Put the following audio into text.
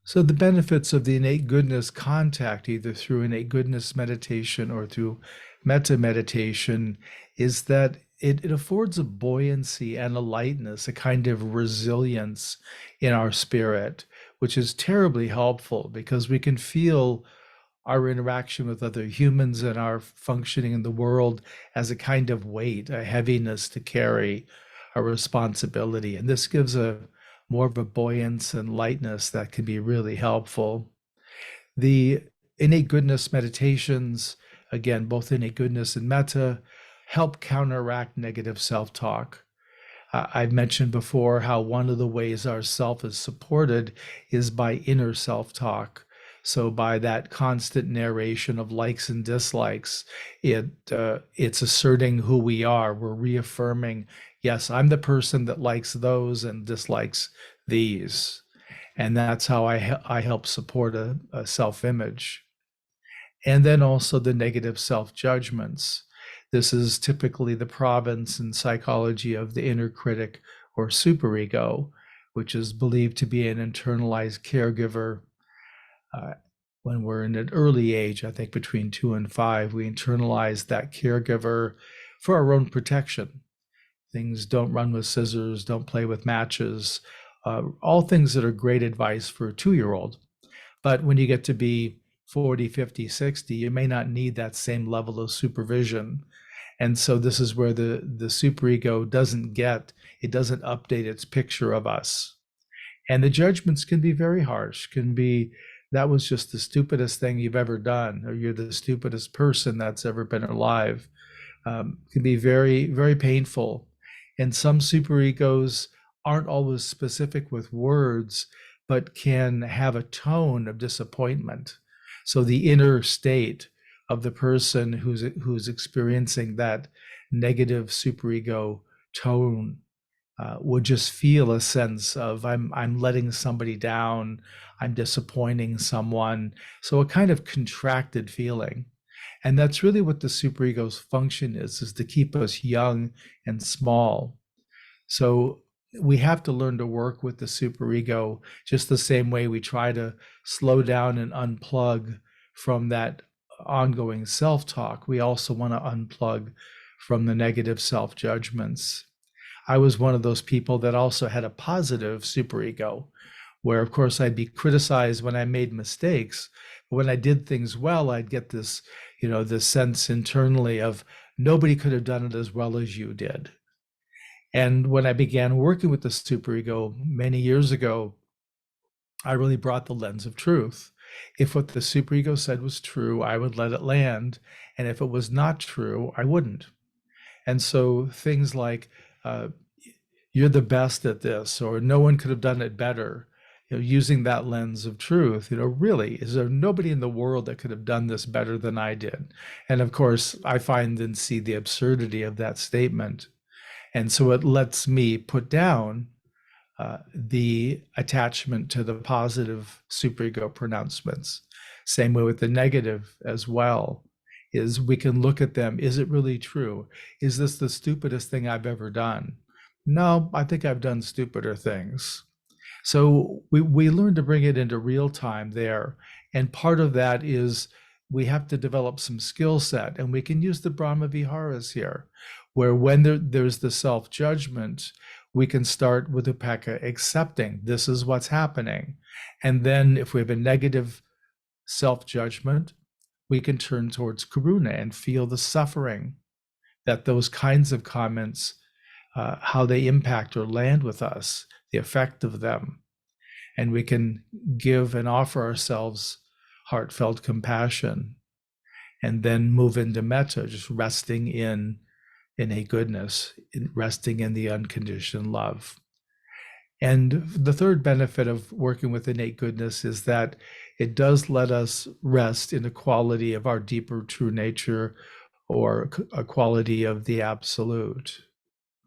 So the benefits of the innate goodness contact, either through innate goodness meditation or through metta meditation, is that it affords a buoyancy and a lightness, a kind of resilience in our spirit, which is terribly helpful because we can feel our interaction with other humans and our functioning in the world as a kind of weight, a heaviness to carry, a responsibility. And this gives a more of a buoyance and lightness that can be really helpful. The innate goodness meditations, again, both innate goodness and metta, help counteract negative self-talk. I've mentioned before how one of the ways our self is supported is by inner self-talk. So by that constant narration of likes and dislikes, it's asserting who we are. We're reaffirming, yes, I'm the person that likes those and dislikes these. And that's how I help support a self-image. And then also the negative self-judgments. This is typically the province in psychology of the inner critic or superego, which is believed to be an internalized caregiver. When we're in an early age, I think between 2 and 5, we internalize that caregiver for our own protection. Things don't run with scissors, don't play with matches, all things that are great advice for a 2-year-old. But when you get to be 40, 50, 60, you may not need that same level of supervision. And so this is where the superego doesn't update its picture of us. And the judgments can be very harsh, can be, that was just the stupidest thing you've ever done, or you're the stupidest person that's ever been alive. Can be very, very painful. And some superegos aren't always specific with words, but can have a tone of disappointment. So the inner state of the person who's experiencing that negative superego tone would just feel a sense of I'm letting somebody down, I'm disappointing someone. So a kind of contracted feeling. And that's really what the superego's function is to keep us young and small. So we have to learn to work with the superego just the same way we try to slow down and unplug from that ongoing self-talk. We also want to unplug from the negative self-judgments. I was one of those people that also had a positive superego, where of course I'd be criticized when I made mistakes. But when I did things well, I'd get this, this sense internally of nobody could have done it as well as you did. And when I began working with the superego many years ago, I really brought the lens of truth. If what the superego said was true, I would let it land. And if it was not true, I wouldn't. And so things like, you're the best at this, or no one could have done it better, using that lens of truth, really, is there nobody in the world that could have done this better than I did? And of course, I find and see the absurdity of that statement. And so it lets me put down the attachment to the positive superego pronouncements. Same way with the negative as well, is we can look at them. Is it really true? Is this the stupidest thing I've ever done? No, I think I've done stupider things. So we learn to bring it into real time there. And part of that is we have to develop some skill set. And we can use the Brahma Viharas here, where when there's the self-judgment, we can start with upekkha, accepting this is what's happening. And then if we have a negative self-judgment, we can turn towards karuna and feel the suffering that those kinds of comments, how they impact or land with us, the effect of them. And we can give and offer ourselves heartfelt compassion, and then move into metta, just resting in a goodness, resting in the unconditioned love. And the third benefit of working with innate goodness is that it does let us rest in the quality of our deeper true nature, or a quality of the absolute.